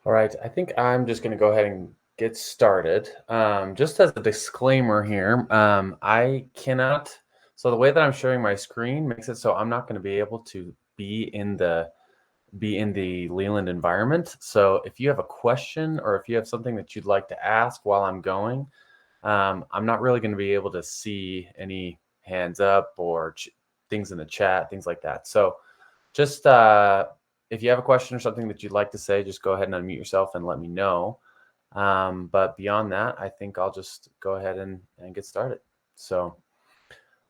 All right, I think I'm just going to go ahead and get started. Just as a disclaimer here, I cannot. So the way that I'm sharing my screen makes it so I'm not going to be able to be in the Leland environment. So if you have a question or if you have something that you'd like to ask while I'm going, I'm not really going to be able to see any hands up or things in the chat, things like that. So just if you have a question or something that you'd like to say, just go ahead and unmute yourself and let me know. But beyond that, I think I'll just go ahead and get started. So,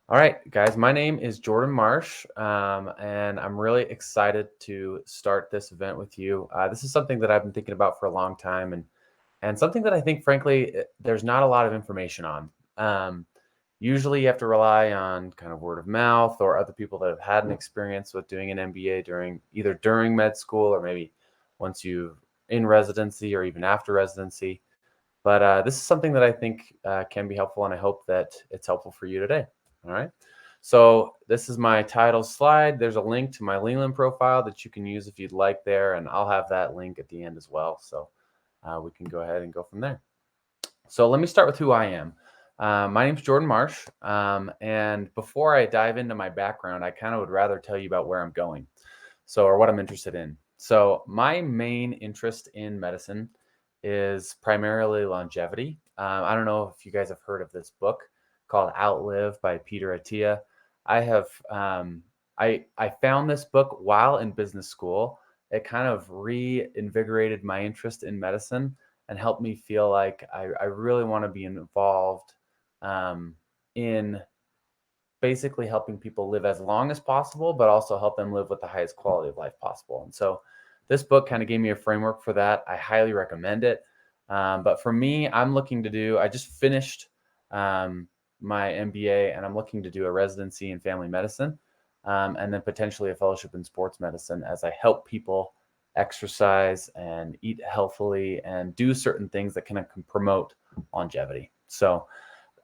all right, guys, my name is Jordan Marsh, and I'm really excited to start this event with you. This is something that I've been thinking about for a long time, and something that I think, frankly, there's not a lot of information on. Usually, you have to rely on kind of word of mouth or other people that have had an experience with doing an MBA during med school or maybe once you've in residency or even after residency. But this is something that I think can be helpful, and I hope that it's helpful for you today. All right. So this is my title slide. There's a link to my Leland profile that you can use if you'd like there, and I'll have that link at the end as well. So we can go ahead and go from there. So let me start with who I am. My name's Jordan Marsh, and before I dive into my background, I kind of would rather tell you about where I'm going, or what I'm interested in. So my main interest in medicine is primarily longevity. I don't know if you guys have heard of this book called Outlive by Peter Attia. I have I found this book while in business school. It kind of reinvigorated my interest in medicine and helped me feel like I really want to be involved in basically helping people live as long as possible, but also help them live with the highest quality of life possible. And so this book kind of gave me a framework for that. I highly recommend it. But for me, I just finished my MBA and I'm looking to do a residency in family medicine and then potentially a fellowship in sports medicine as I help people exercise and eat healthily and do certain things that can promote longevity. So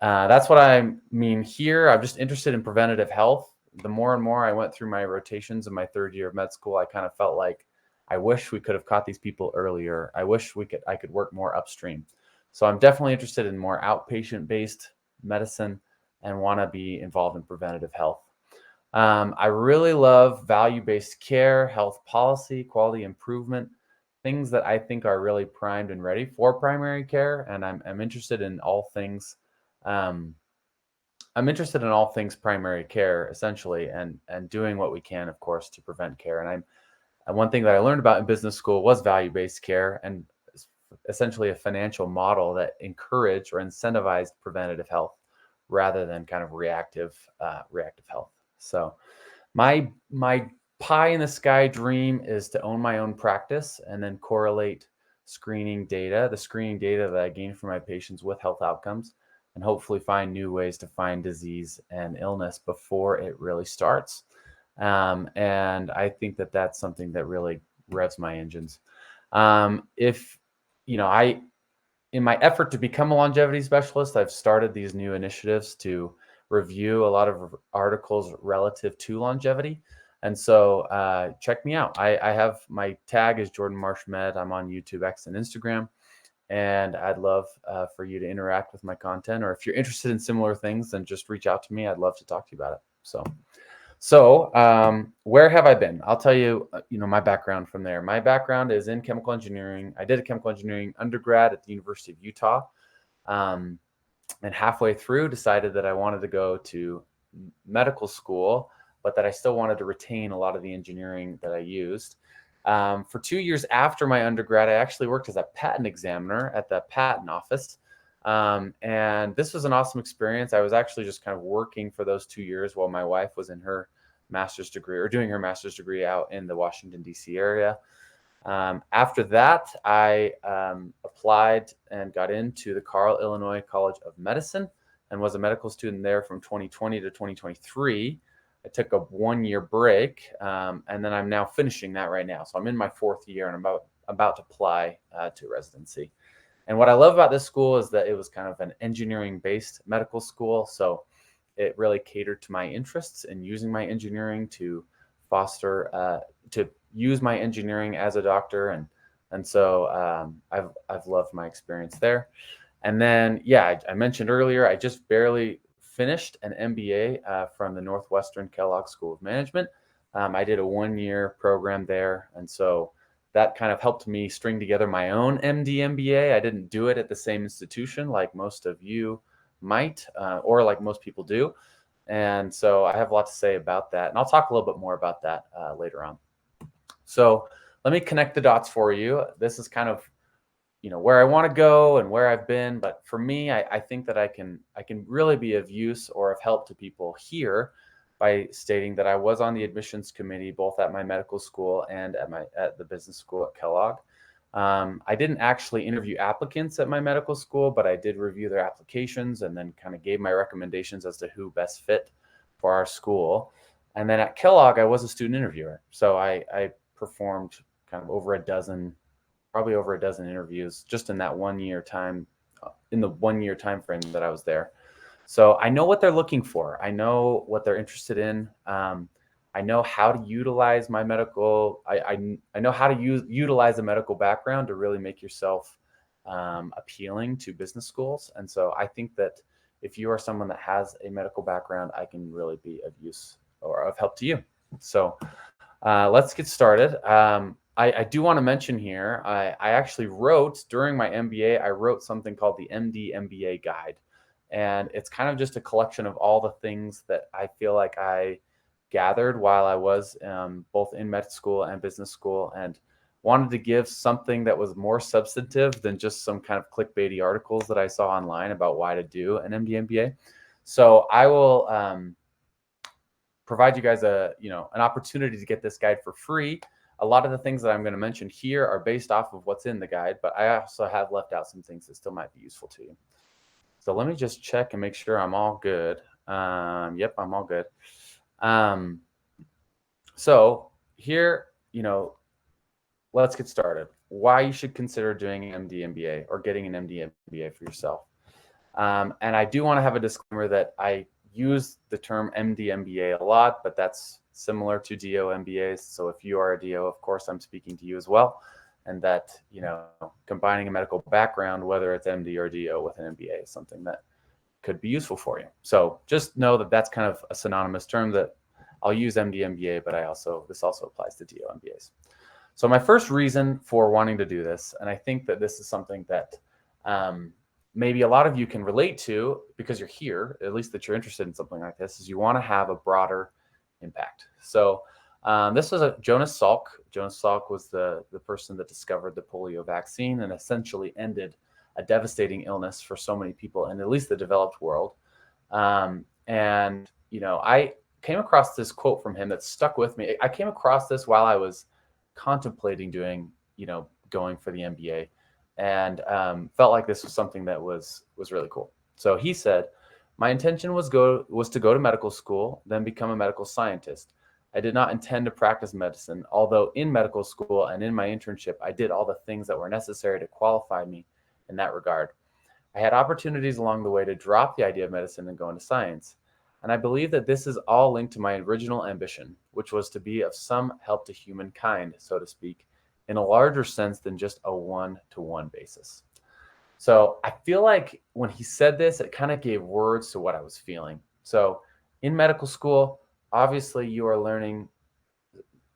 that's what I mean here. I'm just interested in preventative health. The more and more I went through my rotations in my third year of med school, I kind of felt like I wish we could have caught these people earlier. I could work more upstream. So I'm definitely interested in more outpatient based medicine and want to be involved in preventative health. I really love value-based care, health policy, quality improvement, things that I think are really primed and ready for primary care. And I'm interested in all things. Um, I'm interested in all things primary care, essentially, and doing what we can, of course, to prevent care. And one thing that I learned about in business school was value-based care and essentially a financial model that encouraged or incentivized preventative health rather than kind of reactive health. So my pie in the sky dream is to own my own practice and then correlate the screening data that I gain from my patients with health outcomes, and hopefully find new ways to find disease and illness before it really starts. And I think that that's something that really revs my engines. If you know, I in my effort to become a longevity specialist, I've started these new initiatives to review a lot of articles relative to longevity. And so check me out. I have my tag is Jordan Marsh Med. I'm on YouTube, X, and Instagram. And I'd love for you to interact with my content. Or if you're interested in similar things, then just reach out to me. I'd love to talk to you about it. So where have I been? I'll tell you, my background from there. My background is in chemical engineering. I did a chemical engineering undergrad at the University of Utah. Um, and halfway through decided that I wanted to go to medical school, but that I still wanted to retain a lot of the engineering that I used. For 2 years after my undergrad, I actually worked as a patent examiner at the patent office. And this was an awesome experience. I was actually just kind of working for those 2 years while my wife was in her master's degree or doing her master's degree out in the Washington, D.C. area. After that, I applied and got into the Carle, Illinois College of Medicine and was a medical student there from 2020 to 2023. I took a 1 year break, and then I'm now finishing that right now. So I'm in my fourth year, and I'm about to apply to residency. And what I love about this school is that it was kind of an engineering-based medical school, so it really catered to my interests in using my engineering to foster to use my engineering as a doctor and And so I've loved my experience there. And then, yeah, I mentioned earlier, I just barely finished an MBA from the Northwestern Kellogg School of Management. I did a 1-year program there. And so that kind of helped me string together my own MD MBA. I didn't do it at the same institution like most of you might, or like most people do. And so I have a lot to say about that. And I'll talk a little bit more about that later on. So let me connect the dots for you. This is kind of where I want to go and where I've been. But for me, I think that I can really be of use or of help to people here by stating that I was on the admissions committee, both at my medical school and at the business school at Kellogg. I didn't actually interview applicants at my medical school, but I did review their applications and then kind of gave my recommendations as to who best fit for our school. And then at Kellogg, I was a student interviewer. So I performed kind of probably over a dozen interviews just in that 1 year time, in the 1 year time frame that I was there. So I know what they're looking for. I know what they're interested in. I know how to utilize my medical. I know how to utilize a medical background to really make yourself appealing to business schools. And so I think that if you are someone that has a medical background, I can really be of use or of help to you. So let's get started. I do want to mention here, I actually wrote during my MBA, I wrote something called the MD MBA guide. And it's kind of just a collection of all the things that I feel like I gathered while I was both in med school and business school, and wanted to give something that was more substantive than just some kind of clickbaity articles that I saw online about why to do an MD MBA. So I will provide you guys an opportunity to get this guide for free. A lot of the things that I'm going to mention here are based off of what's in the guide, but I also have left out some things that still might be useful to you. So let me just check and make sure I'm all good. Yep, I'm all good. So here, let's get started. Why you should consider doing an MD MBA or getting an MD MBA for yourself. And I do want to have a disclaimer that I use the term MD MBA a lot, but that's similar to DO MBAs. So if you are a DO, of course, I'm speaking to you as well. And that, combining a medical background, whether it's MD or DO with an MBA, is something that could be useful for you. So just know that that's kind of a synonymous term, that I'll use MD MBA, but this also applies to DO MBAs. So my first reason for wanting to do this, and I think that this is something that maybe a lot of you can relate to because you're here, at least that you're interested in something like this, is you want to have a broader impact. So this was Jonas Salk. Jonas Salk was the person that discovered the polio vaccine and essentially ended a devastating illness for so many people in at least the developed world. I came across this quote from him that stuck with me. I came across this while I was contemplating going for the MBA, and felt like this was something that was really cool. So he said, "My intention was to go to medical school, then become a medical scientist. I did not intend to practice medicine, although in medical school and in my internship, I did all the things that were necessary to qualify me in that regard. I had opportunities along the way to drop the idea of medicine and go into science. And I believe that this is all linked to my original ambition, which was to be of some help to humankind, so to speak, in a larger sense than just a one-to-one basis." So I feel like when he said this, it kind of gave words to what I was feeling. So in medical school, obviously you are learning,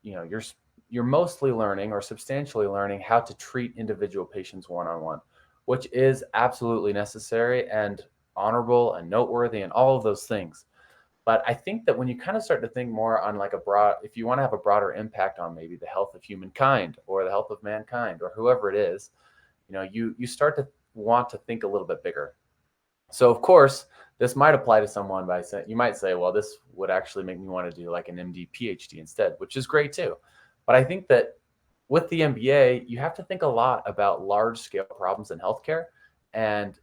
you're mostly learning or substantially learning how to treat individual patients one-on-one, which is absolutely necessary and honorable and noteworthy and all of those things. But I think that when you kind of start to think more on like if you want to have a broader impact on maybe the health of humankind or the health of mankind or whoever it is, you start to want to think a little bit bigger. So of course, this might apply to someone by saying, you might say, well, this would actually make me want to do like an MD PhD instead, which is great too. But I think that with the MBA, you have to think a lot about large scale problems in healthcare and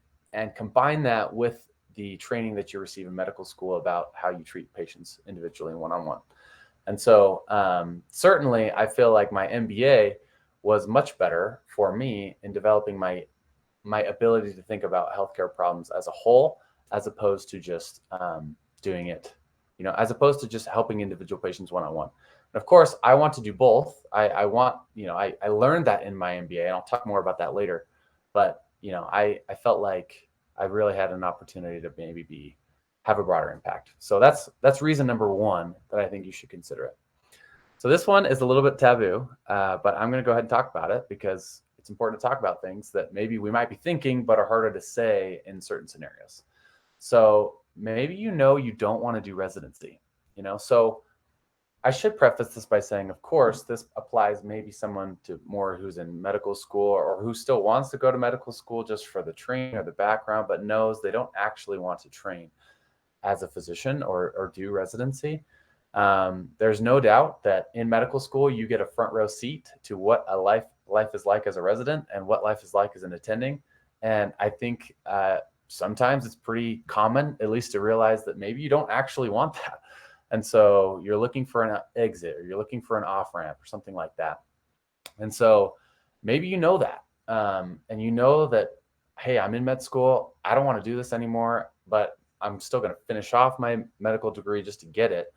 combine that with the training that you receive in medical school about how you treat patients individually and one-on-one. And so certainly I feel like my MBA was much better for me in developing my ability to think about healthcare problems as a whole, as opposed to just doing it, as opposed to just helping individual patients one-on-one. And of course, I want to do both. I want, I learned that in my MBA, and I'll talk more about that later. But, I felt like I really had an opportunity to maybe have a broader impact. So that's reason number one that I think you should consider it. So this one is a little bit taboo, but I'm going to go ahead and talk about it because it's important to talk about things that maybe we might be thinking but are harder to say in certain scenarios. So maybe you don't want to do residency, So I should preface this by saying, of course, this applies maybe someone to more who's in medical school or who still wants to go to medical school just for the training or the background, but knows they don't actually want to train as a physician or do residency. There's no doubt that in medical school, you get a front row seat to what a life is like as a resident and what life is like as an attending. And I think sometimes it's pretty common, at least, to realize that maybe you don't actually want that. And so you're looking for an exit or you're looking for an off ramp or something like that. And so maybe you know that, and you know that, hey, I'm in med school. I don't want to do this anymore, but I'm still going to finish off my medical degree just to get it,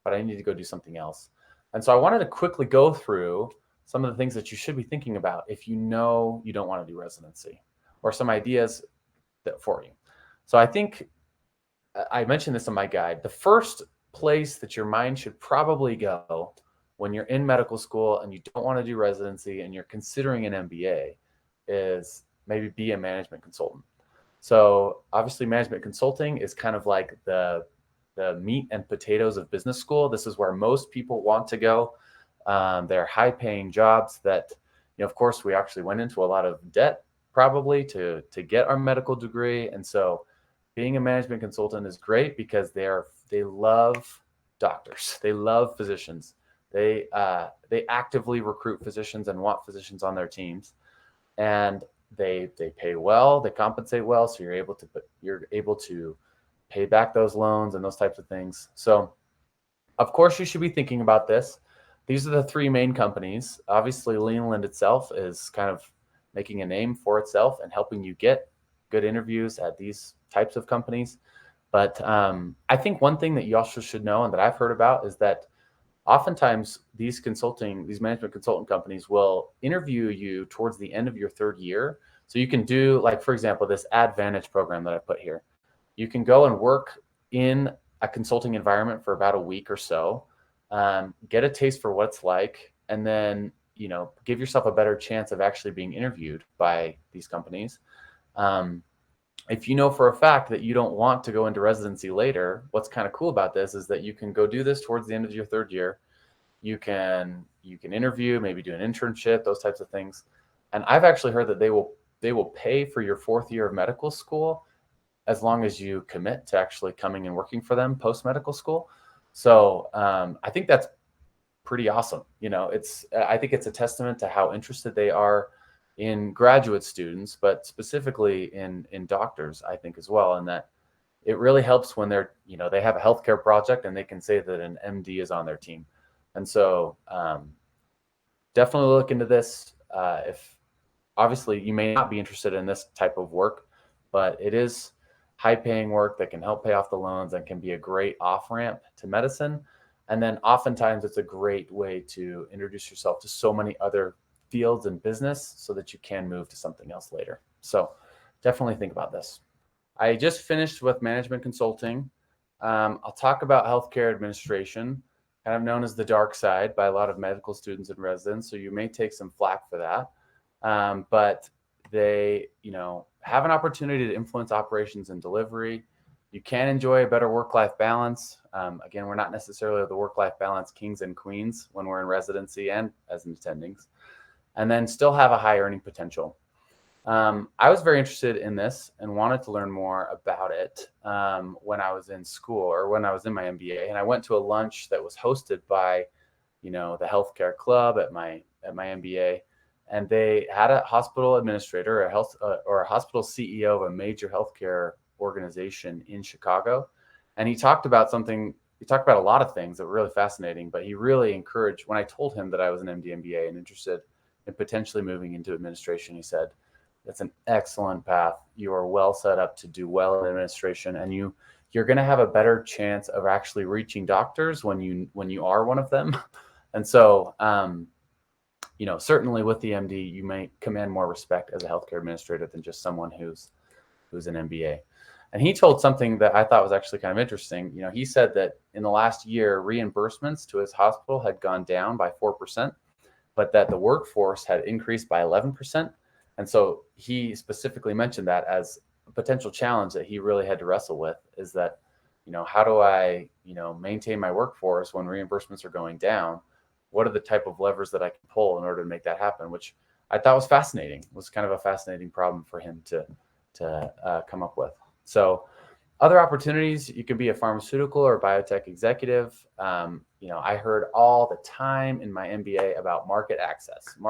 but I need to go do something else. And so I wanted to quickly go through some of the things that you should be thinking about if you know you don't want to do residency, or some ideas for you. So I think I mentioned this in my guide. The first place that your mind should probably go when you're in medical school and you don't want to do residency and you're considering an MBA is maybe be a management consultant. So obviously management consulting is kind of like the meat and potatoes of business school. This is where most people want to go. They're high paying jobs that, of course, we actually went into a lot of debt probably to get our medical degree. And so being a management consultant is great because they love doctors. They love physicians. They actively recruit physicians and want physicians on their teams, and they pay well. They compensate well, so you're able to pay back those loans and those types of things. So, of course, you should be thinking about this. These are the three main companies. Obviously, Leland itself is kind of making a name for itself and helping you get good interviews at these types of companies. But I think one thing that you also should know and that I've heard about is that oftentimes these management consultant companies will interview you towards the end of your third year. So you can do, like, for example, this Advantage program that I put here. You can go and work in a consulting environment for about a week or so, get a taste for what it's like, and then, give yourself a better chance of actually being interviewed by these companies. If you know for a fact that you don't want to go into residency later, what's kind of cool about this is that you can go do this towards the end of your third year. You can interview, maybe do an internship, those types of things. And I've actually heard that they will pay for your fourth year of medical school as long as you commit to actually coming and working for them post medical school. So I think that's pretty awesome. I think it's a testament to how interested they are in graduate students, but specifically in doctors, I think, as well. And that it really helps when they have a healthcare project and they can say that an MD is on their team. And so definitely look into this. If obviously you may not be interested in this type of work, but it is high paying work that can help pay off the loans and can be a great off ramp to medicine. And then oftentimes it's a great way to introduce yourself to so many other fields and business so that you can move to something else later. So definitely think about this. I just finished with management consulting. I'll talk about healthcare administration, kind of known as the dark side by a lot of medical students and residents. So you may take some flack for that. But they, have an opportunity to influence operations and delivery. You can enjoy a better work-life balance. Again, we're not necessarily the work-life balance kings and queens when we're in residency and as in attendings, and then still have a high earning potential. I was very interested in this and wanted to learn more about it when I was in school or when I was in my MBA. And I went to a lunch that was hosted by, the healthcare club at my MBA, and they had a hospital administrator, or a hospital CEO of a major healthcare organization in Chicago, and he talked about a lot of things that were really fascinating. But he really encouraged, when I told him that I was an MD MBA and interested and potentially moving into administration, he said, that's an excellent path. You are well set up to do well in administration, and you're going to have a better chance of actually reaching doctors when you are one of them And so, certainly with the MD, you may command more respect as a healthcare administrator than just someone who's an MBA. And he told something that I thought was actually kind of interesting. He said that in the last year, reimbursements to his hospital had gone down by 4%, but that the workforce had increased by 11%. And so he specifically mentioned that as a potential challenge that he really had to wrestle with, is that, how do I, maintain my workforce when reimbursements are going down? What are the type of levers that I can pull in order to make that happen? Which I thought was fascinating. It was kind of a fascinating problem for him to come up with. So other opportunities, you could be a pharmaceutical or biotech executive. I heard all the time in my MBA about market access. And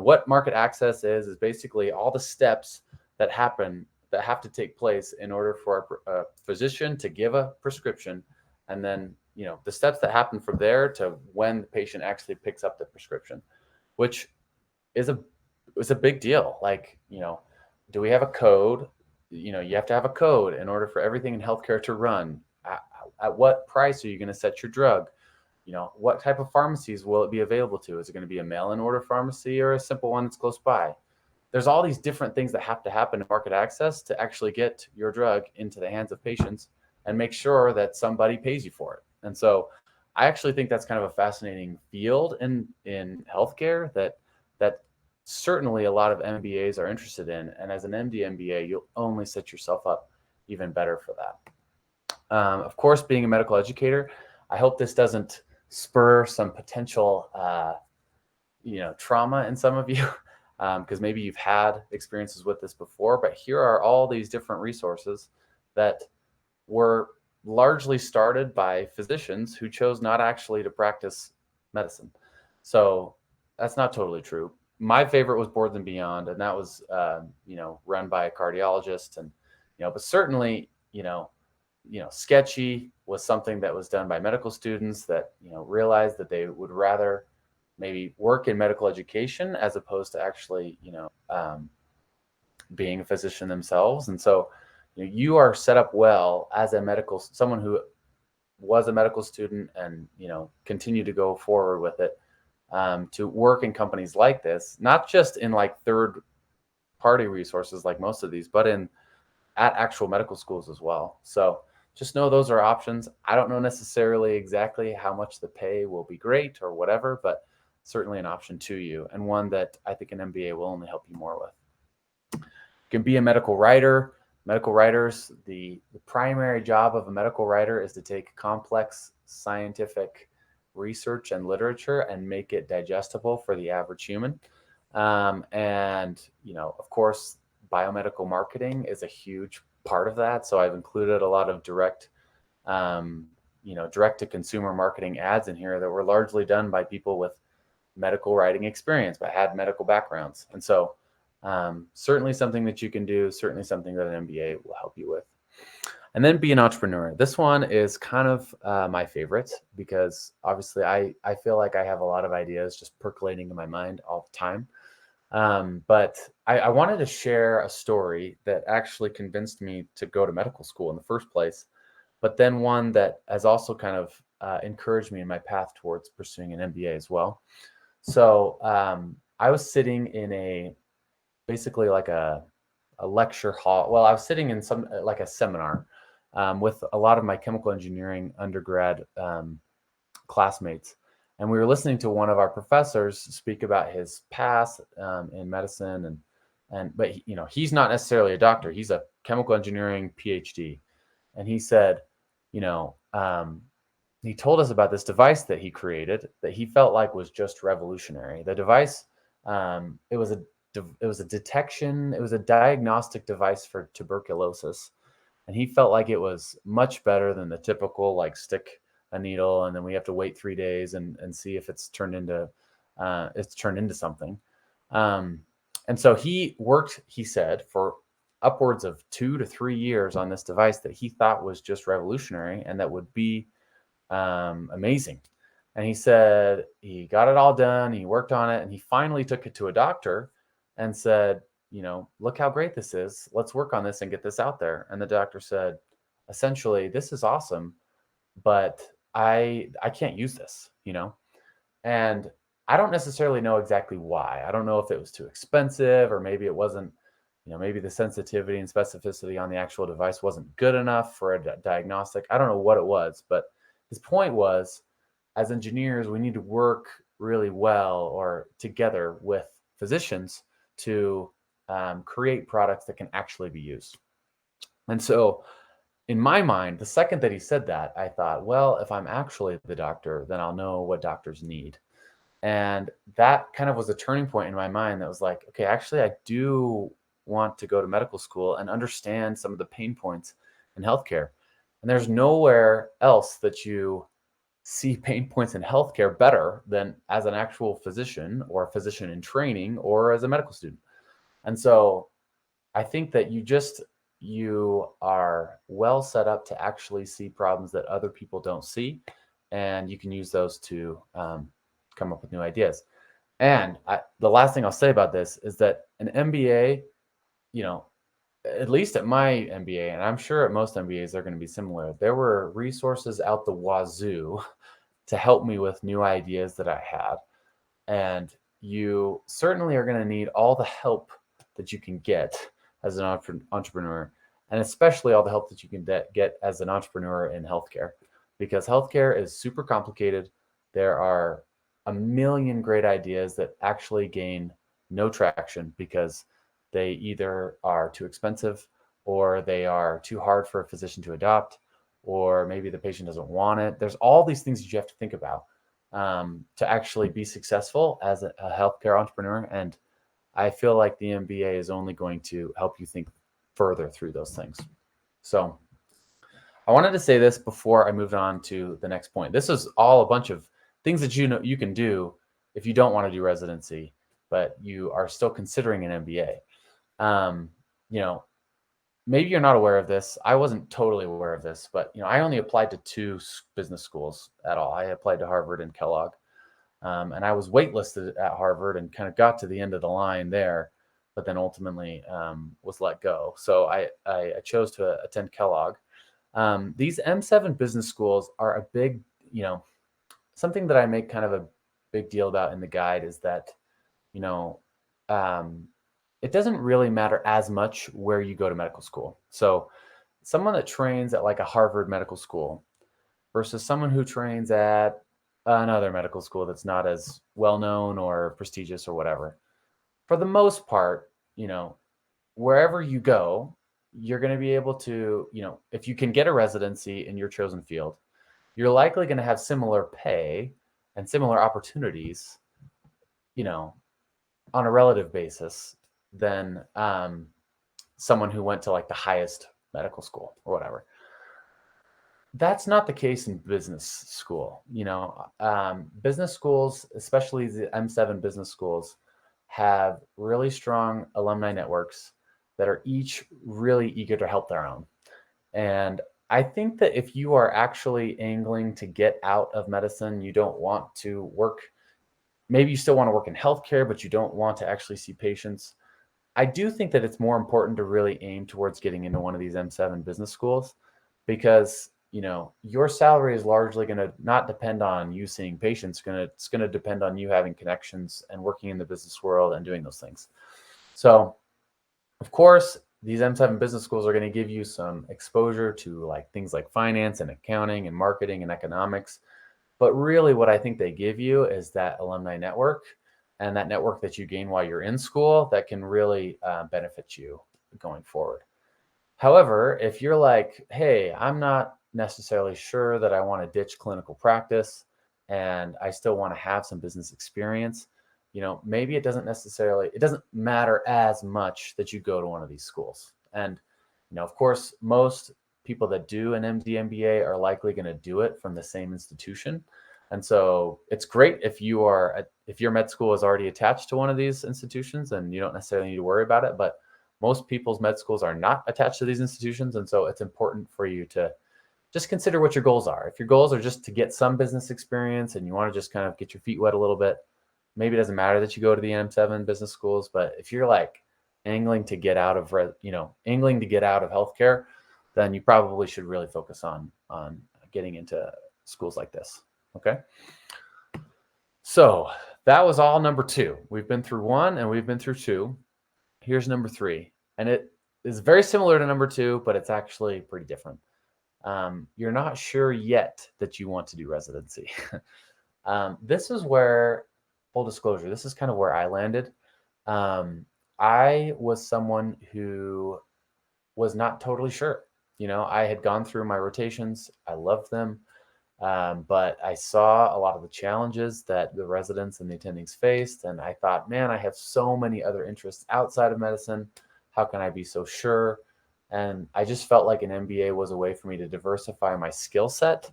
what market access is basically all the steps that have to take place in order for a physician to give a prescription, and then the steps that happen from there to when the patient actually picks up the prescription, which is a big deal. Like, do we have a code? You have to have a code in order for everything in healthcare to run. At what price are you going to set your drug? What type of pharmacies will it be available to? Is it going to be a mail-in order pharmacy or a simple one that's close by? There's all these different things that have to happen in market access to actually get your drug into the hands of patients and make sure that somebody pays you for it. And so I actually think that's kind of a fascinating field in healthcare that certainly a lot of MBAs are interested in. And as an MD MBA, you'll only set yourself up even better for that. Of course, being a medical educator, I hope this doesn't spur some potential, trauma in some of you, because maybe you've had experiences with this before. But here are all these different resources that were largely started by physicians who chose not actually to practice medicine. So that's not totally true. My favorite was Boards and Beyond, and that was, run by a cardiologist. And, but certainly, Sketchy was something that was done by medical students that, realized that they would rather maybe work in medical education as opposed to actually, being a physician themselves. And so, you are set up well as someone who was a medical student and, continue to go forward with it, to work in companies like this, not just in like third party resources like most of these, but at actual medical schools as well. So just know those are options. I don't know necessarily exactly how much the pay will be great or whatever, but certainly an option to you, and one that I think an MBA will only help you more with. You can be a medical writer. Medical writers, the primary job of a medical writer is to take complex scientific research and literature and make it digestible for the average human. And, of course, biomedical marketing is a huge part of that. So I've included a lot of direct to consumer marketing ads in here that were largely done by people with medical writing experience, but had medical backgrounds. And so certainly something that you can do, certainly something that an MBA will help you with. And then be an entrepreneur. This one is kind of my favorite because obviously I feel like I have a lot of ideas just percolating in my mind all the time. But I wanted to share a story that actually convinced me to go to medical school in the first place, but then one that has also kind of encouraged me in my path towards pursuing an MBA as well. So I was sitting in basically like a lecture hall. Well, I was sitting in like a seminar with a lot of my chemical engineering undergrad classmates. And we were listening to one of our professors speak about his past in medicine, but he's not necessarily a doctor. He's a chemical engineering PhD, and he said, he told us about this device that he created that he felt like was just revolutionary. The device, it was a diagnostic device for tuberculosis, and he felt like it was much better than the typical like stick a needle and then we have to wait 3 days and see if it's turned into something. And so he worked, he said, for upwards of 2 to 3 years on this device that he thought was just revolutionary and that would be amazing. And he said he got it all done, he worked on it, and he finally took it to a doctor and said, look how great this is. Let's work on this and get this out there. And the doctor said, essentially, this is awesome, but I can't use this, And I don't necessarily know exactly why. I don't know if it was too expensive or maybe it wasn't, maybe the sensitivity and specificity on the actual device wasn't good enough for a diagnostic. I don't know what it was, but his point was, as engineers, we need to work really well or together with physicians to create products that can actually be used. And so, in my mind, the second that he said that, I thought, well, if I'm actually the doctor, then I'll know what doctors need. And that kind of was a turning point in my mind that was like, okay, actually, I do want to go to medical school and understand some of the pain points in healthcare. And there's nowhere else that you see pain points in healthcare better than as an actual physician or a physician in training or as a medical student. And so I think that you are well set up to actually see problems that other people don't see, and you can use those to come up with new ideas. And the last thing I'll say about this is that an MBA, you know, at least at my MBA, and I'm sure at most MBAs they're going to be similar. There were resources out the wazoo to help me with new ideas that I had, and you certainly are going to need all the help that you can get as an entrepreneur, and especially all the help that you can get as an entrepreneur in healthcare, because healthcare is super complicated. There are a million great ideas that actually gain no traction because they either are too expensive or they are too hard for a physician to adopt, or maybe the patient doesn't want it. There's all these things that you have to think about to actually be successful as a healthcare entrepreneur. And I feel like the MBA is only going to help you think further through those things. So I wanted to say this before I moved on to the next point. This is all a bunch of things that you can do if you don't want to do residency, but you are still considering an MBA. You know, maybe you're not aware of this. I wasn't totally aware of this, but I only applied to two business schools at all. I applied to Harvard and Kellogg, and I was waitlisted at Harvard and kind of got to the end of the line there, but then ultimately was let go. So I chose to attend Kellogg. These M7 business schools are a big, something that I make kind of a big deal about in the guide is that, you know, um, it doesn't really matter as much where you go to medical school. So someone that trains at like a Harvard medical school versus someone who trains at another medical school that's not as well known or prestigious or whatever. For the most part, wherever you go, you're going to be able to, if you can get a residency in your chosen field, you're likely going to have similar pay and similar opportunities, on a relative basis than someone who went to like the highest medical school or whatever. That's not the case in business school. Business schools, especially the M7 business schools, have really strong alumni networks that are each really eager to help their own. And I think that if you are actually angling to get out of medicine, you don't want to work, maybe you still want to work in healthcare, but you don't want to actually see patients. I do think that it's more important to really aim towards getting into one of these M7 business schools because, your salary is largely going to not depend on you seeing patients. It's going to depend on you having connections and working in the business world and doing those things. So, of course, these M7 business schools are going to give you some exposure to like things like finance and accounting and marketing and economics. But really what I think they give you is that alumni network and that network that you gain while you're in school that can really benefit you going forward. However, if you're like, hey, I'm not necessarily sure that I want to ditch clinical practice and I still want to have some business experience, maybe it doesn't matter as much that you go to one of these schools. And, of course, most people that do an MD MBA are likely going to do it from the same institution. And so it's great if your med school is already attached to one of these institutions and you don't necessarily need to worry about it. But most people's med schools are not attached to these institutions. And so it's important for you to just consider what your goals are. If your goals are just to get some business experience and you want to just kind of get your feet wet a little bit, maybe it doesn't matter that you go to the M7 business schools. But if you're like angling to get out of healthcare, then you probably should really focus on getting into schools like this. Okay. So that was all number 2. We've been through 1 and we've been through 2. Here's number 3. And it is very similar to number 2, but it's actually pretty different. You're not sure yet that you want to do residency. This is where, full disclosure, this is kind of where I landed. I was someone who was not totally sure. I had gone through my rotations. I loved them. But I saw a lot of the challenges that the residents and the attendings faced. And I thought, man, I have so many other interests outside of medicine. How can I be so sure? And I just felt like an MBA was a way for me to diversify my skill set,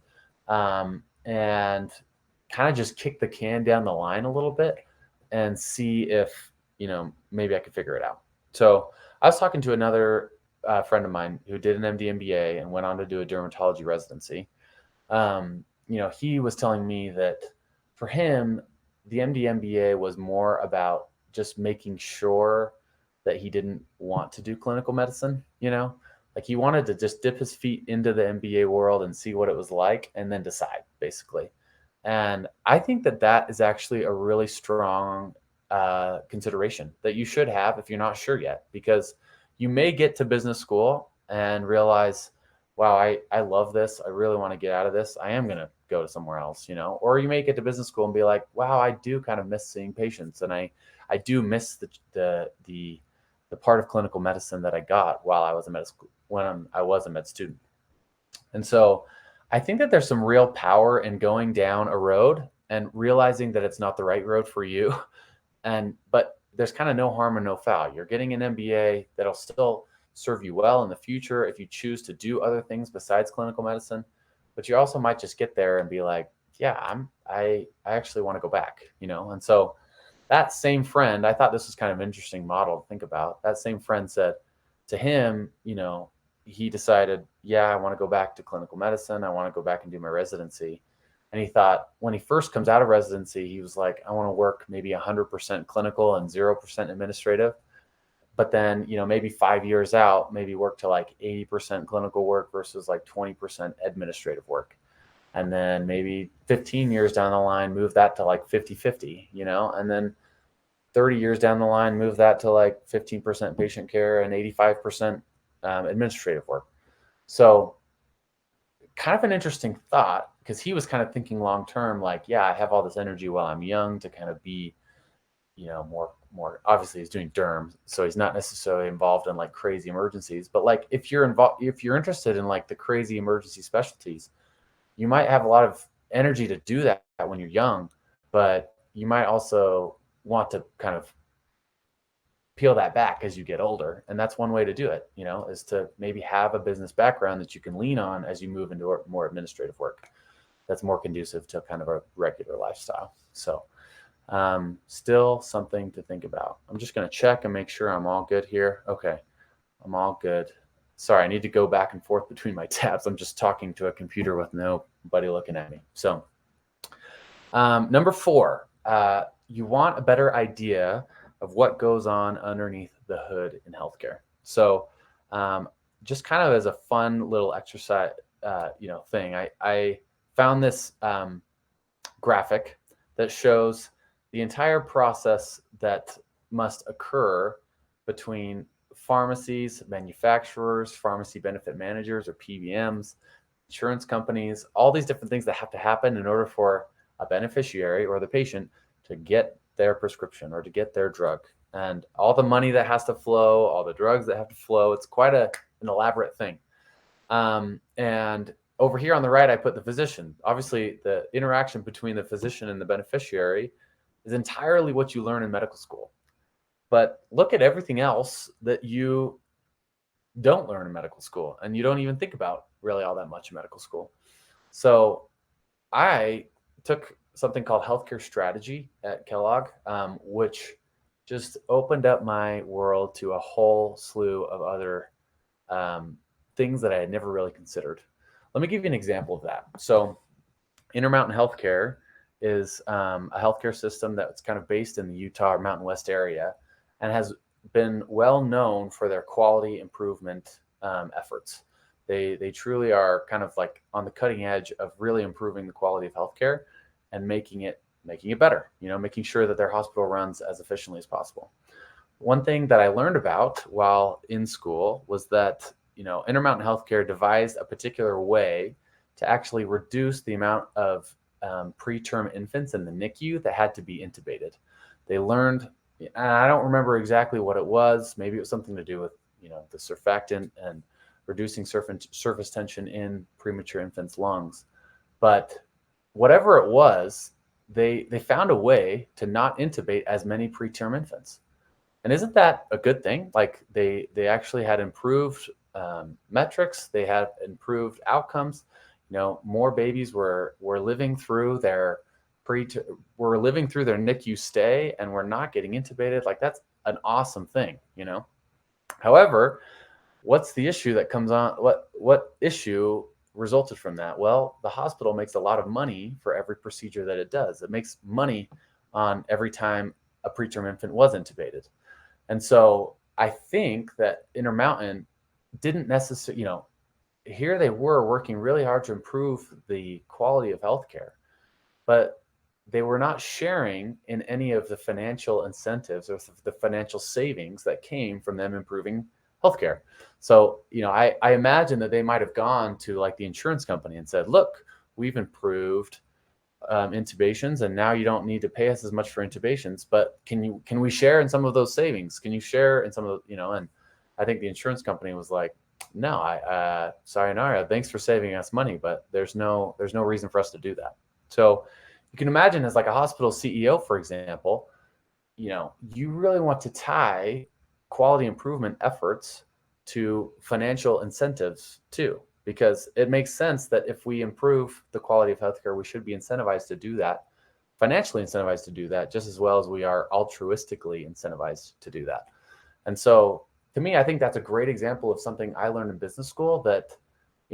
and kind of just kick the can down the line a little bit and see if, maybe I could figure it out. So I was talking to another friend of mine who did an MD MBA and went on to do a dermatology residency. He was telling me that for him, the MD MBA was more about just making sure that he didn't want to do clinical medicine, like he wanted to just dip his feet into the MBA world and see what it was like and then decide, basically. And I think that that is actually a really strong consideration that you should have if you're not sure yet, because you may get to business school and realize, wow, I love this. I really want to get out of this. I am going to go to somewhere else, or you may get to business school and be like, wow, I do kind of miss seeing patients. And I do miss the part of clinical medicine that I got while I was a when I was a med student. And so I think that there's some real power in going down a road and realizing that it's not the right road for you. But there's kind of no harm and no foul. You're getting an MBA that'll still serve you well in the future if you choose to do other things besides clinical medicine. But you also might just get there and be like, yeah, I actually want to go back, And so that same friend, I thought this was kind of an interesting model to think about. That same friend said to him, he decided, yeah, I want to go back to clinical medicine. I want to go back and do my residency. And he thought when he first comes out of residency, he was like, I want to work maybe 100% clinical and 0% administrative. But then, maybe 5 years out, maybe work to like 80% clinical work versus like 20% administrative work. And then maybe 15 years down the line, move that to like 50-50, and then 30 years down the line, move that to like 15% patient care and 85% administrative work. So kind of an interesting thought, because he was kind of thinking long-term, like, yeah, I have all this energy while I'm young to kind of be, more obviously he's doing derm, so he's not necessarily involved in like crazy emergencies, but like if you're interested in like the crazy emergency specialties, you might have a lot of energy to do that when you're young, but you might also want to kind of peel that back as you get older. And that's one way to do it, is to maybe have a business background that you can lean on as you move into more administrative work that's more conducive to kind of a regular lifestyle. So still something to think about. I'm just going to check and make sure I'm all good here. Okay, I'm all good. Sorry, I need to go back and forth between my tabs. I'm just talking to a computer with nobody looking at me. So number 4, you want a better idea of what goes on underneath the hood in healthcare. So just kind of as a fun little exercise, thing, I found this graphic that shows the entire process that must occur between pharmacies, manufacturers, pharmacy benefit managers or PBMs, insurance companies, all these different things that have to happen in order for a beneficiary or the patient to get their prescription or to get their drug, and all the money that has to flow, all the drugs that have to flow. It's quite an elaborate thing. And over here on the right, I put the physician. Obviously, the interaction between the physician and the beneficiary is entirely what you learn in medical school. But look at everything else that you don't learn in medical school and you don't even think about really all that much in medical school. So I took something called healthcare strategy at Kellogg, which just opened up my world to a whole slew of other things that I had never really considered. Let me give you an example of that. So Intermountain Healthcare is a healthcare system that's kind of based in the Utah or Mountain West area and has been well known for their quality improvement efforts. They truly are kind of like on the cutting edge of really improving the quality of healthcare and making it better, making sure that their hospital runs as efficiently as possible. One thing that I learned about while in school was that, Intermountain Healthcare devised a particular way to actually reduce the amount of preterm infants in the NICU that had to be intubated. They learned, and I don't remember exactly what it was. Maybe it was something to do with, the surfactant and reducing surface tension in premature infants' lungs. But whatever it was, they found a way to not intubate as many preterm infants. And isn't that a good thing? Like they actually had improved metrics, they had improved outcomes. More babies were living through their were living through their NICU stay and were not getting intubated. Like that's an awesome thing. However, what's the issue that comes on? What issue resulted from that? Well, the hospital makes a lot of money for every procedure that it does. It makes money on every time a preterm infant was intubated. And so I think that Intermountain didn't necessarily, here they were working really hard to improve the quality of healthcare, but they were not sharing in any of the financial incentives or the financial savings that came from them improving healthcare. So, I imagine that they might have gone to like the insurance company and said, look, we've improved intubations, and now you don't need to pay us as much for intubations, but can we share in some of those savings? Can you share in some of the, and I think the insurance company was like, no, sorry, Nara, thanks for saving us money, but there's no reason for us to do that. So you can imagine as like a hospital CEO, for example, you really want to tie quality improvement efforts to financial incentives too, because it makes sense that if we improve the quality of healthcare, we should be incentivized to do that, financially incentivized to do that, just as well as we are altruistically incentivized to do that. And so to me, I think that's a great example of something I learned in business school that,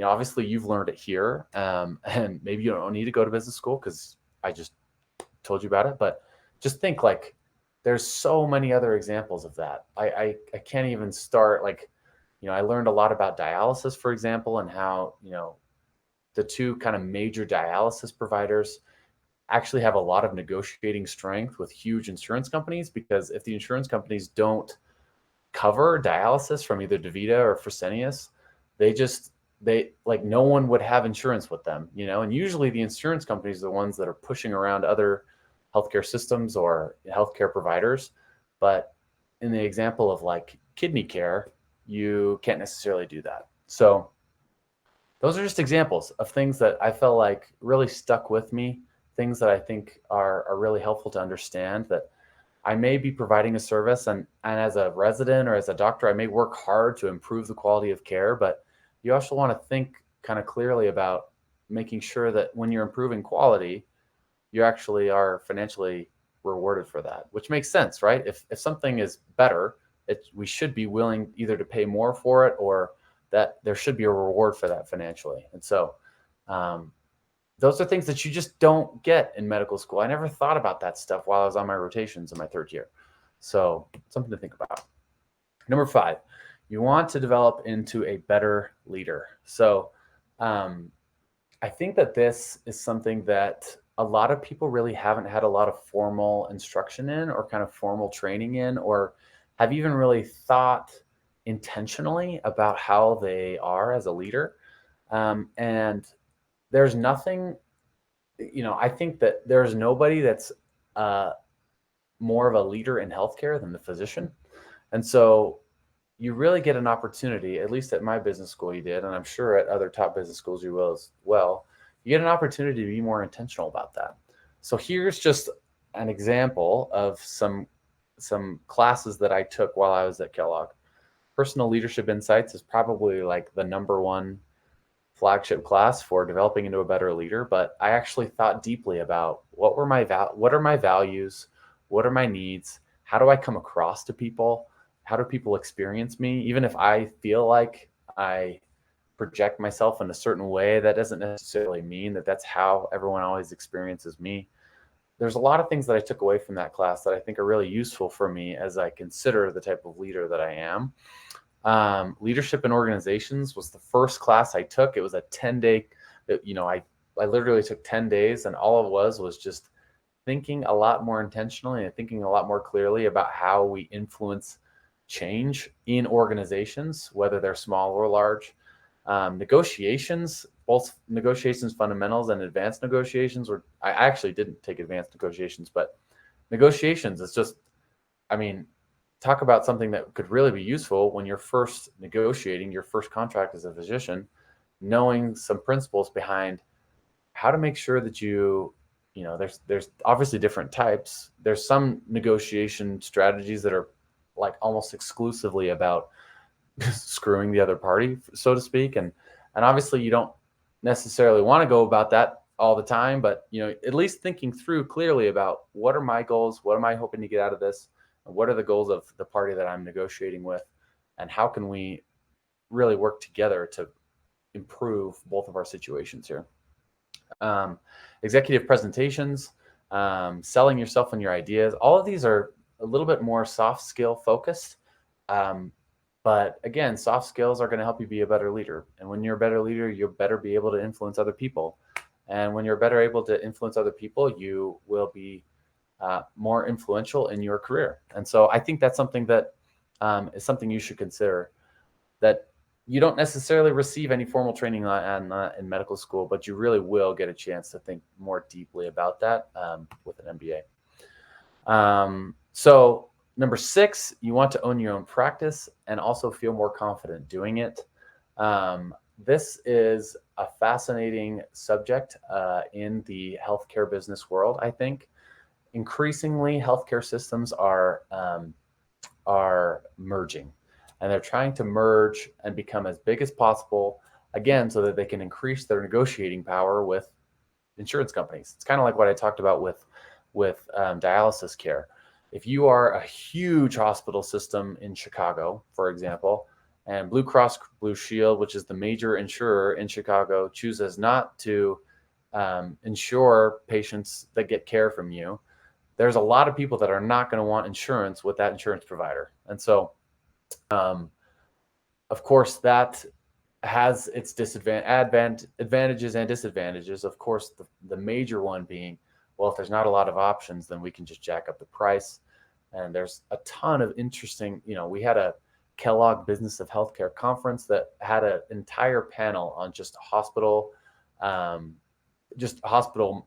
obviously you've learned it here, and maybe you don't need to go to business school because I just told you about it, but just think like there's so many other examples of that. I can't even start like, I learned a lot about dialysis, for example, and how, the two kind of major dialysis providers actually have a lot of negotiating strength with huge insurance companies, because if the insurance companies don't cover dialysis from either DaVita or Fresenius, they like no one would have insurance with them, and usually the insurance companies are the ones that are pushing around other healthcare systems or healthcare providers. But in the example of like kidney care, you can't necessarily do that. So those are just examples of things that I felt like really stuck with me, things that I think are really helpful to understand, that I may be providing a service, and as a resident or as a doctor, I may work hard to improve the quality of care, but you also want to think kind of clearly about making sure that when you're improving quality, you actually are financially rewarded for that, which makes sense, right? If something is better, we should be willing either to pay more for it, or that there should be a reward for that financially. And so those are things that you just don't get in medical school. I never thought about that stuff while I was on my rotations in my third year. So something to think about. Number 5, you want to develop into a better leader. So I think that this is something that a lot of people really haven't had a lot of formal instruction in, or kind of formal training in, or have even really thought intentionally about how they are as a leader. And there's nothing, I think that there's nobody that's more of a leader in healthcare than the physician. And so you really get an opportunity, at least at my business school you did, and I'm sure at other top business schools you will as well. You get an opportunity to be more intentional about that. So here's just an example of some classes that I took while I was at Kellogg. Personal Leadership Insights is probably like the number one flagship class for developing into a better leader. But I actually thought deeply about what are my values, what are my needs, how do I come across to people, how do people experience me, even if I feel like I project myself in a certain way, that doesn't necessarily mean that that's how everyone always experiences me. There's a lot of things that I took away from that class that I think are really useful for me as I consider the type of leader that I am. Leadership in organizations was the first class I took. It was a 10-day, I literally took 10 days, and all it was just thinking a lot more intentionally and thinking a lot more clearly about how we influence change in organizations, whether they're small or large. Negotiations, both negotiations fundamentals and advanced negotiations I actually didn't take advanced negotiations, but negotiations is just, I mean, talk about something that could really be useful when you're first negotiating your first contract as a physician, knowing some principles behind how to make sure that there's obviously different types. There's some negotiation strategies that are like almost exclusively about screwing the other party, so to speak. And obviously you don't necessarily want to go about that all the time, but at least thinking through clearly about what are my goals, what am I hoping to get out of this, and what are the goals of the party that I'm negotiating with, and how can we really work together to improve both of our situations here. Executive presentations, selling yourself and your ideas. All of these are a little bit more soft skill focused. But again, soft skills are going to help you be a better leader. And when you're a better leader, you'll better be able to influence other people. And when you're better able to influence other people, you will be more influential in your career. And so I think that's something that is something you should consider, that you don't necessarily receive any formal training in medical school, but you really will get a chance to think more deeply about that with an MBA. So number 6, you want to own your own practice and also feel more confident doing it. This is a fascinating subject in the healthcare business world. I think increasingly healthcare systems are merging, and they're trying to merge and become as big as possible, again, so that they can increase their negotiating power with insurance companies. It's kind of like what I talked about with dialysis care. If you are a huge hospital system in Chicago, for example, and Blue Cross Blue Shield, which is the major insurer in Chicago, chooses not to insure patients that get care from you, there's a lot of people that are not going to want insurance with that insurance provider. And so, of course, that has its advantages and disadvantages. Of course, the major one being, well, if there's not a lot of options, then we can just jack up the price. And there's a ton of interesting, we had a Kellogg Business of Healthcare conference that had an entire panel on just hospital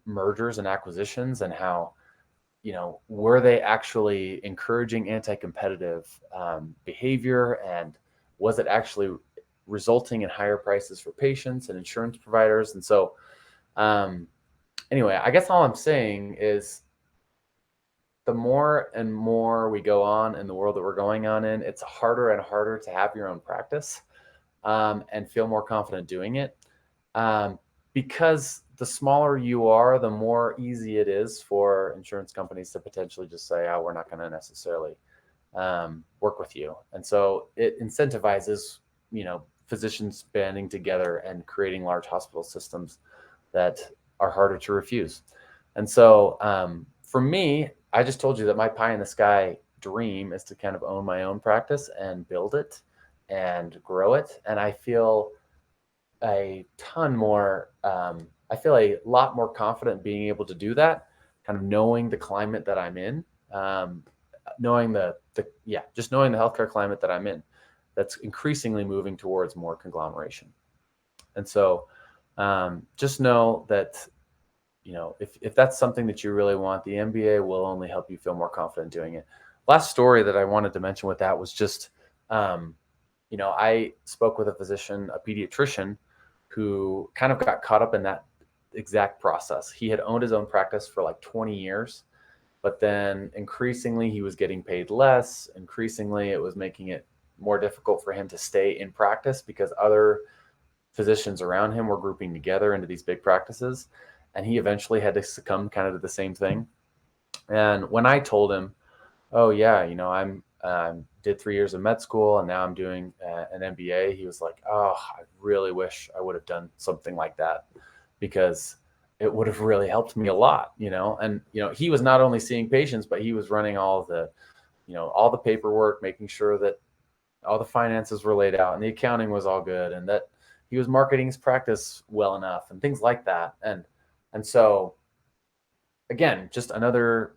mergers and acquisitions, and how, were they actually encouraging anti-competitive behavior, and was it actually resulting in higher prices for patients and insurance providers? And so, anyway, I guess all I'm saying is, the more and more we go on in the world that we're going on in, it's harder and harder to have your own practice and feel more confident doing it. Because the smaller you are, the more easy it is for insurance companies to potentially just say, oh, we're not going to necessarily work with you. And so it incentivizes, physicians banding together and creating large hospital systems that are harder to refuse. And so for me, I just told you that my pie in the sky dream is to kind of own my own practice and build it and grow it. And I feel a lot more confident being able to do that, kind of knowing the climate that I'm in, knowing just knowing the healthcare climate that I'm in, that's increasingly moving towards more conglomeration. And so just know that, if that's something that you really want, the MBA will only help you feel more confident doing it. Last story that I wanted to mention with that was just, I spoke with a physician, a pediatrician, who kind of got caught up in that exact process. He had owned his own practice for like 20 years, but then increasingly he was getting paid less. Increasingly, it was making it more difficult for him to stay in practice because other physicians around him were grouping together into these big practices. And he eventually had to succumb kind of to the same thing. And when I told him, oh yeah, I'm did 3 years of med school and now I'm doing an MBA, he was like, oh, I really wish I would have done something like that, because it would have really helped me a lot, and, he was not only seeing patients, but he was running all the paperwork, making sure that all the finances were laid out and the accounting was all good, and that he was marketing his practice well enough and things like that. And so again, just another,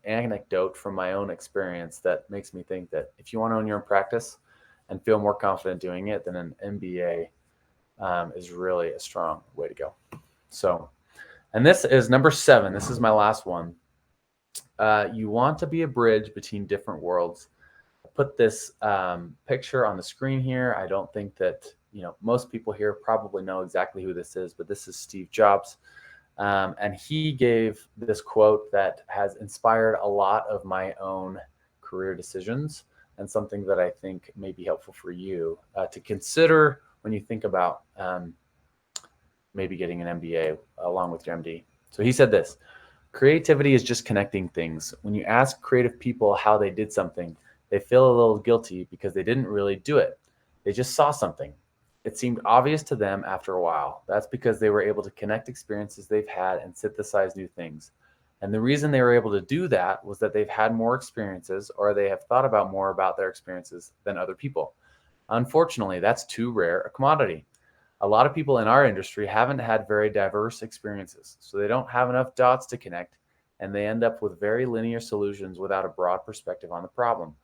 anecdote from my own experience that makes me think that if you want to own your own practice and feel more confident doing it, then an MBA is really a strong way to go. So, and this is number 7. This is my last one. You want to be a bridge between different worlds. I put this picture on the screen here. I don't think that most people here probably know exactly who this is, but this is Steve Jobs. And he gave this quote that has inspired a lot of my own career decisions, and something that I think may be helpful for you to consider when you think about maybe getting an MBA along with your MD. So he said this: creativity is just connecting things. When you ask creative people how they did something, they feel a little guilty because they didn't really do it. They just saw something. It seemed obvious to them after a while. That's because they were able to connect experiences they've had and synthesize new things. And the reason they were able to do that was that they've had more experiences, or they have thought about more about their experiences than other people. Unfortunately, that's too rare a commodity. A lot of people in our industry haven't had very diverse experiences, so they don't have enough dots to connect, and they end up with very linear solutions without a broad perspective on the problem.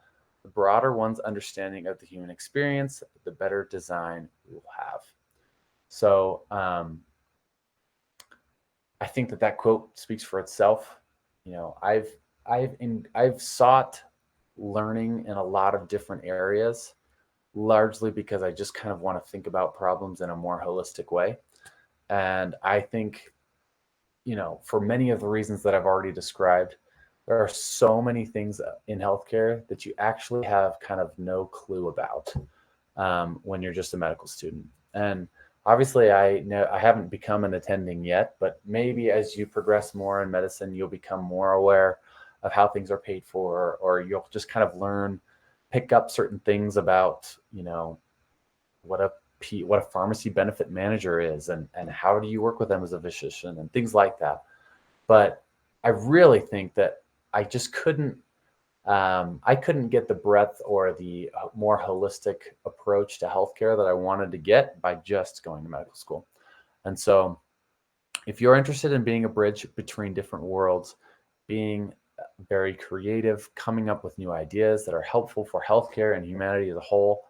The broader one's understanding of the human experience, the better design we will have. So I think that quote speaks for itself. I've sought learning in a lot of different areas, largely because I just kind of want to think about problems in a more holistic way. And I think, for many of the reasons that I've already described, there are so many things in healthcare that you actually have kind of no clue about when you're just a medical student. And obviously, I know I haven't become an attending yet, but maybe as you progress more in medicine, you'll become more aware of how things are paid for, or you'll just kind of pick up certain things about, what a pharmacy benefit manager is, and how do you work with them as a physician and things like that. But I really think that I just couldn't get the breadth or the more holistic approach to healthcare that I wanted to get by just going to medical school. And so if you're interested in being a bridge between different worlds, being very creative, coming up with new ideas that are helpful for healthcare and humanity as a whole,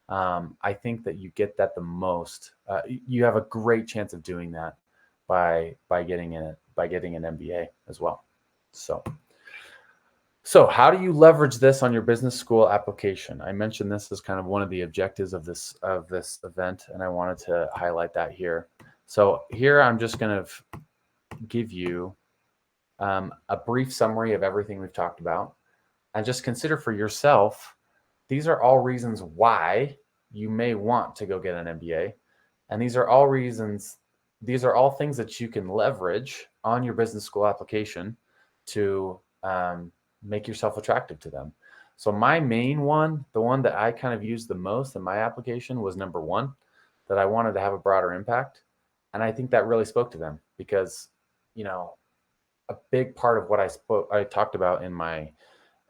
I think that you get that the most. You have a great chance of doing that by getting an MBA as well. So how do you leverage this on your business school application? I mentioned this as kind of one of the objectives of this event, and I wanted to highlight that here. So here I'm just going to give you a brief summary of everything we've talked about, and just consider for yourself, these are all reasons why you may want to go get an MBA. And these are all things that you can leverage on your business school application to make yourself attractive to them. So my main one, the one that I kind of used the most in my application, was number 1, that I wanted to have a broader impact. And I think that really spoke to them because, a big part of what I talked about in my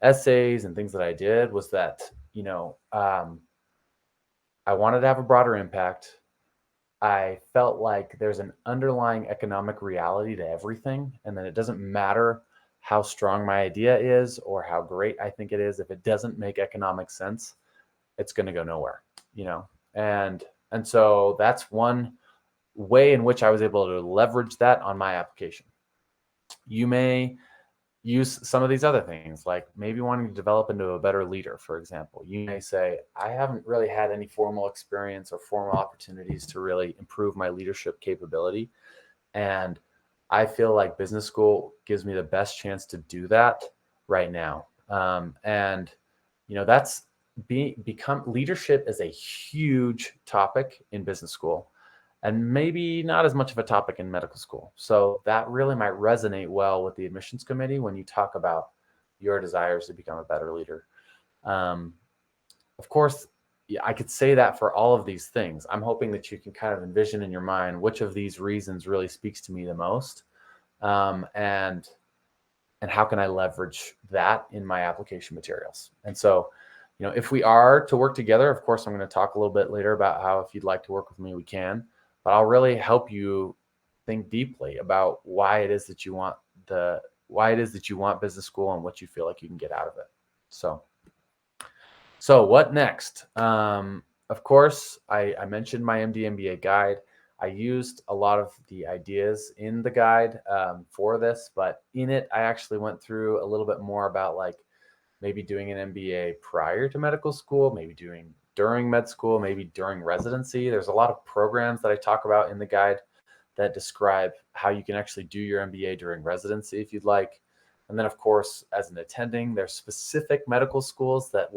essays and things that I did was that, I wanted to have a broader impact. I felt like there's an underlying economic reality to everything, and that it doesn't matter how strong my idea is or how great I think it is. If it doesn't make economic sense, it's going to go nowhere, and so that's one way in which I was able to leverage that on my application. You may use some of these other things, like maybe wanting to develop into a better leader, for example. You may say, I haven't really had any formal experience or formal opportunities to really improve my leadership capability. And I feel like business school gives me the best chance to do that right now. That's become leadership is a huge topic in business school, and maybe not as much of a topic in medical school. So that really might resonate well with the admissions committee when you talk about your desires to become a better leader. Of course, I could say that for all of these things. I'm hoping that you can kind of envision in your mind which of these reasons really speaks to me the most, and how can I leverage that in my application materials. And so if we are to work together, of course, I'm going to talk a little bit later about how if you'd like to work with me, we can. But I'll really help you think deeply about why it is that you want business school and what you feel like you can get out of it. So what next? Of course, I mentioned my MD MBA guide. I used a lot of the ideas in the guide for this, but in it, I actually went through a little bit more about like maybe doing an MBA prior to medical school, maybe doing during med school, maybe during residency. There's a lot of programs that I talk about in the guide that describe how you can actually do your MBA during residency if you'd like. And then, of course, as an attending, there's specific medical schools that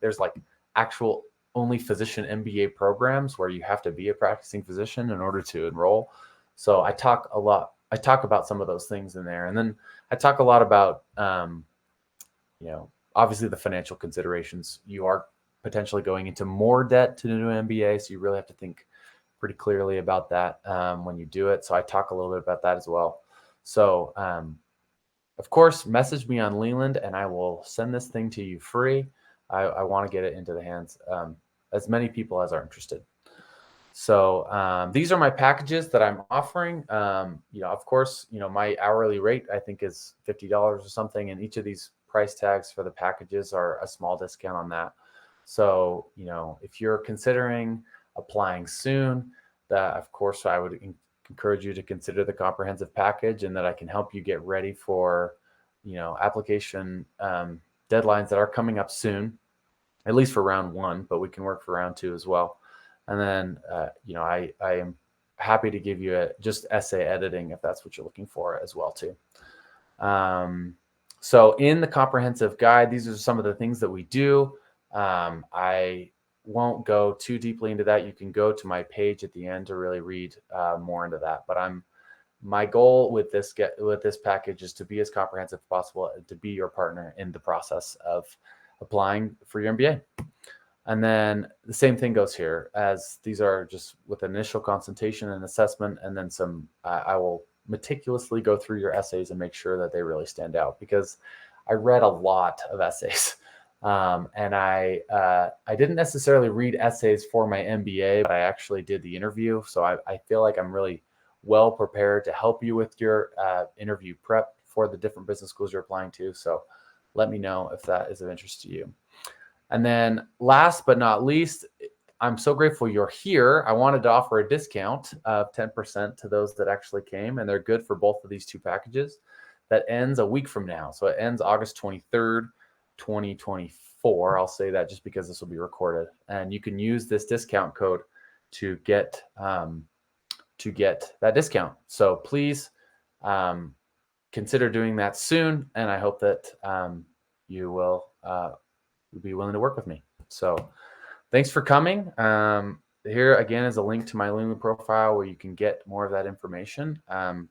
there's like actual only physician MBA programs where you have to be a practicing physician in order to enroll. So I talk about some of those things in there. And then I talk a lot about, obviously the financial considerations. You are potentially going into more debt to do an MBA, so you really have to think pretty clearly about that when you do it. So I talk a little bit about that as well. So of course, message me on Leland and I will send this thing to you free. I want to get it into the hands as many people as are interested. So these are my packages that I'm offering. Of course, my hourly rate I think is $50 or something, and each of these price tags for the packages are a small discount on that. So if you're considering applying soon, that of course I would encourage you to consider the comprehensive package, and that I can help you get ready for application deadlines that are coming up soon, at least for round 1, but we can work for round 2 as well. And then I am happy to give you just essay editing if that's what you're looking for as well too. So in the comprehensive guide, these are some of the things that we do. I won't go too deeply into that. You can go to my page at the end to really read more into that. But my goal with this package is to be as comprehensive as possible and to be your partner in the process of applying for your MBA. And then the same thing goes here, as these are just with initial consultation and assessment, and then I will meticulously go through your essays and make sure that they really stand out, because I read a lot of essays. And I didn't necessarily read essays for my MBA, but I actually did the interview. So I feel like I'm really well prepared to help you with your interview prep for the different business schools you're applying to. So let me know if that is of interest to you. And then last but not least, I'm so grateful you're here. I wanted to offer a discount of 10% to those that actually came, and they're good for both of these 2 packages. That ends a week from now. So it ends August 23rd, 2024. I'll say that just because this will be recorded. And you can use this discount code to get that discount. So please consider doing that soon. And I hope that you will be willing to work with me. So thanks for coming. Here again is a link to my Leland profile where you can get more of that information.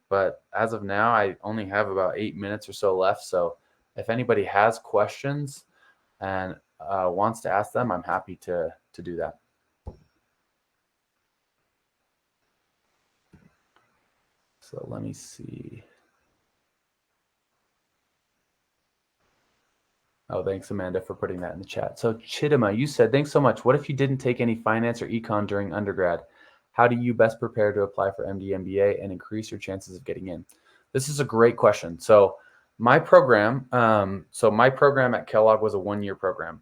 But as of now, I only have about 8 minutes or so left. So if anybody has questions and wants to ask them, I'm happy to do that. So let me see. Oh, thanks, Amanda, for putting that in the chat. So Chidima, you said, thanks so much. What if you didn't take any finance or econ during undergrad? How do you best prepare to apply for MD, MBA and increase your chances of getting in? This is a great question. So my program at Kellogg was a 1-year program.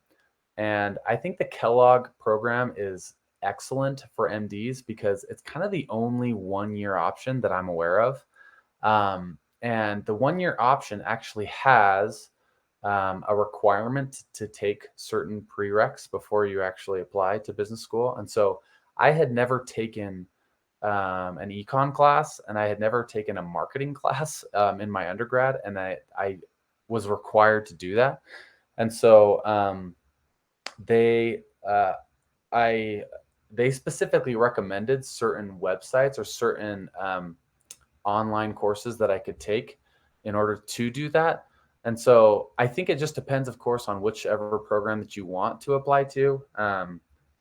And I think the Kellogg program is excellent for MDs because it's kind of the only 1-year option that I'm aware of. And the 1-year option actually has a requirement to take certain prereqs before you actually apply to business school. And so I had never taken an econ class, and I had never taken a marketing class in my undergrad, and I was required to do that. And so they specifically recommended certain websites or certain online courses that I could take in order to do that. And so I think it just depends, of course, on whichever program that you want to apply to.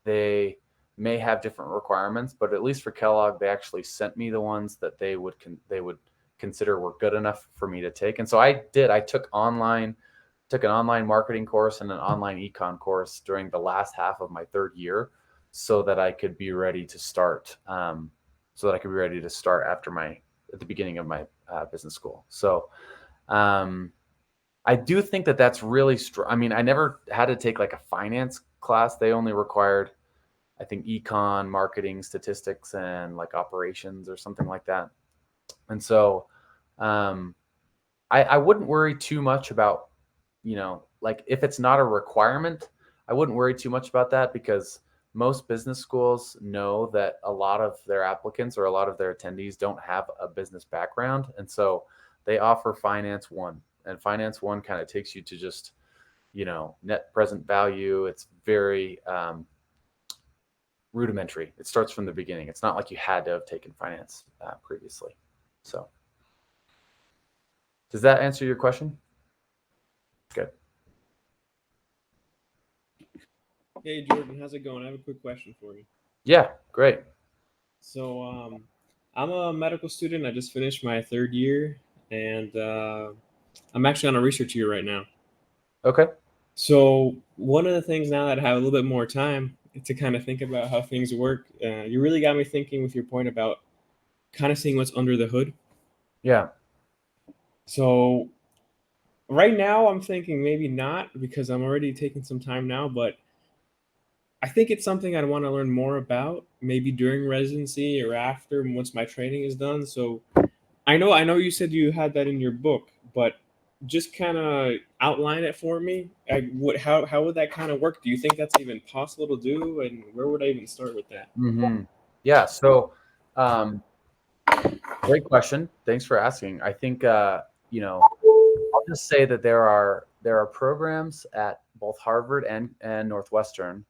They may have different requirements, but at least for Kellogg, they actually sent me the ones that they would consider were good enough for me to take. And so I took online took an online marketing course and an online econ course during the last half of my third year, so that I could be ready to start. At the beginning of my business school. So I do think that that's really strong. I mean, I never had to take like a finance class. They only required, I think, econ, marketing, statistics, and like operations or something like that. And so um, I wouldn't worry too much about, like if it's not a requirement, I wouldn't worry too much about that, because most business schools know that a lot of their applicants or a lot of their attendees don't have a business background. And so they offer Finance One, and Finance One kind of takes you to just, net present value. It's very rudimentary. It starts from the beginning. It's not like you had to have taken finance previously. So does that answer your question? Good. Hey Jordan, how's it going? I have a quick question for you. Yeah, great. So, I'm a medical student. I just finished my third year, and I'm actually on a research year right now. Okay. So, one of the things now that I have a little bit more time to kind of think about how things work, you really got me thinking with your point about kind of seeing what's under the hood. Yeah. So, right now, I'm thinking maybe not because I'm already taking some time now, but I think it's something I'd want to learn more about, maybe during residency or after once my training is done. So I know you said you had that in your book, but just kind of outline it for me. How would that kind of work? Do you think that's even possible to do, and where would I even start with that? hmm Yeah. So, um, great question. Thanks for asking. I think, I'll just say that there are programs at both Harvard and Northwestern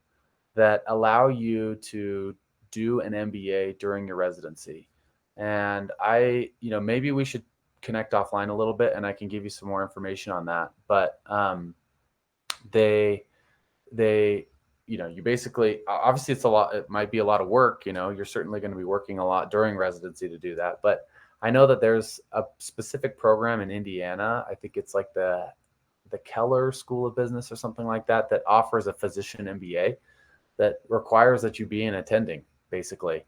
that allow you to do an MBA during your residency. And maybe we should connect offline a little bit, and I can give you some more information on that. But they they you basically, obviously it's a lot, it might be a lot of work. You're certainly going to be working a lot during residency to do that, but I know that there's a specific program in Indiana. I think it's like the Keller School of Business or something like that, that offers a physician MBA that requires that you be in attending, basically.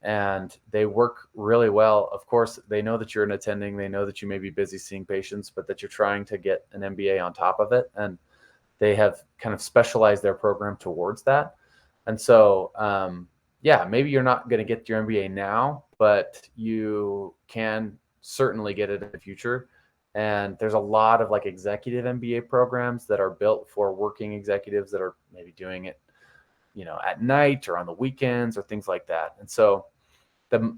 And they work really well. Of course, they know that you're in attending, they know that you may be busy seeing patients, but that you're trying to get an MBA on top of it. And they have kind of specialized their program towards that. And so, yeah, maybe you're not going to get your MBA now, but you can certainly get it in the future. And there's a lot of like executive MBA programs that are built for working executives that are maybe doing it, at night or on the weekends or things like that. And so,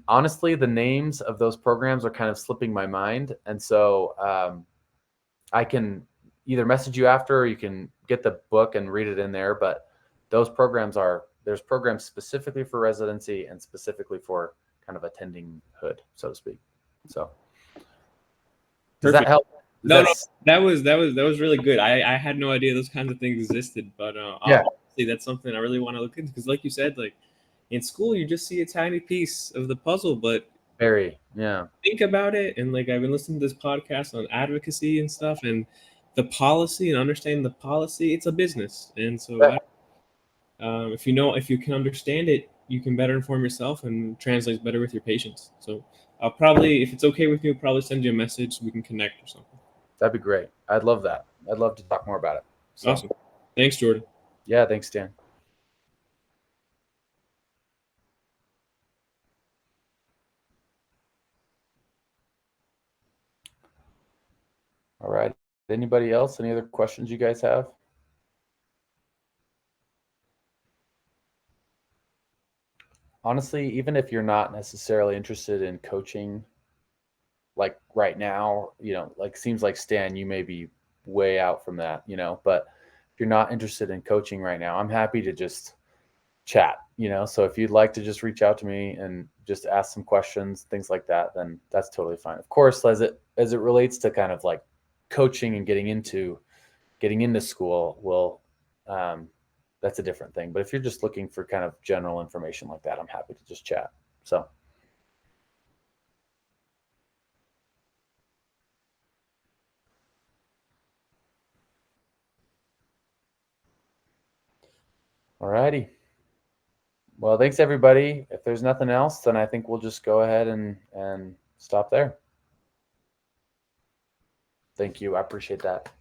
honestly, the names of those programs are kind of slipping my mind. And so, I can either message you after, or you can get the book and read it in there. But there's programs specifically for residency and specifically for kind of attending hood, so to speak. So does that Perfect. help? Does No, that? no, that was really good. I had no idea those kinds of things existed, but Yeah, obviously that's something I really want to look into because, like you said, like in school you just see a tiny piece of the puzzle, but very. Yeah. think about it, and like I've been listening to this podcast on advocacy and stuff, and the policy and understanding the policy, it's a business, and so Right. if you can understand it, you can better inform yourself and translates better with your patients. So I'll probably, if it's okay with you, probably send you a message so we can connect or something. That'd be great. I'd love that. I'd love to talk more about it. So Awesome. Thanks, Jordan. yeah, thanks, Dan. All right. Anybody else? Any other questions you guys have? Honestly, even if you're not necessarily interested in coaching, like right now, like seems like Stan, you may be way out from that, but if you're not interested in coaching right now, I'm happy to just chat, so if you'd like to just reach out to me and just ask some questions, things like that, then that's totally fine. Of course, as it relates to kind of like coaching and getting into school, well, um, that's a different thing. But if you're just looking for kind of general information like that, I'm happy to just chat. So All righty. Well, thanks everybody. If there's nothing else, then I think we'll just go ahead and stop there. Thank you. I appreciate that.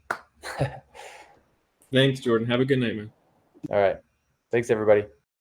Thanks, Jordan. Have a good night, man. All right. Thanks everybody.